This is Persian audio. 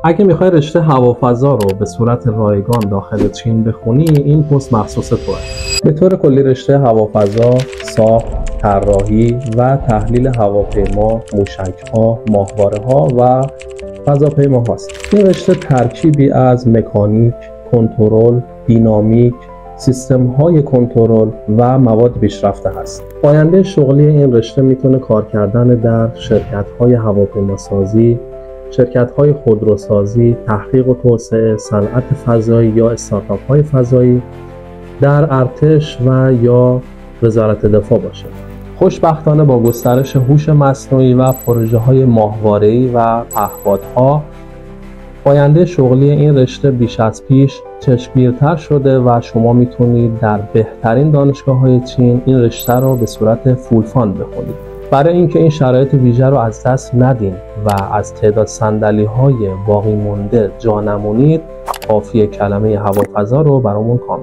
اگه میخوای رشته هوافضا رو به صورت رایگان داخل چین بخونی، این پست مخصوص توه. به طور کلی رشته هوافضا ساخت، طراحی و تحلیل هواپیما، موشک‌ها، ماهواره‌ها و فضاپیماهاست. این رشته ترکیبی از مکانیک، کنترل، دینامیک، سیستم‌های کنترل و مواد پیشرفته هست. آینده شغلی این رشته میتونه کار کردن در شرکت‌های هواپیماسازی، شرکت‌های خودروسازی، تحقیق و توسعه، صنعت فضایی یا استارتاپ‌های فضایی، در ارتش و یا وزارت دفاع باشه. خوشبختانه با گسترش هوش مصنوعی و پروژه‌های ماهواره‌ای و پهپادها، آینده شغلی این رشته بیش از پیش چشمگیرتر شده و شما میتونید در بهترین دانشگاه‌های چین این رشته رو به صورت فول فاند بخونید. برای اینکه این شرایط ویژه رو از دست ندین و از تعداد صندلی‌های باقی مونده جا نمونید، کافیه کلمه هوافضا رو برامون کامل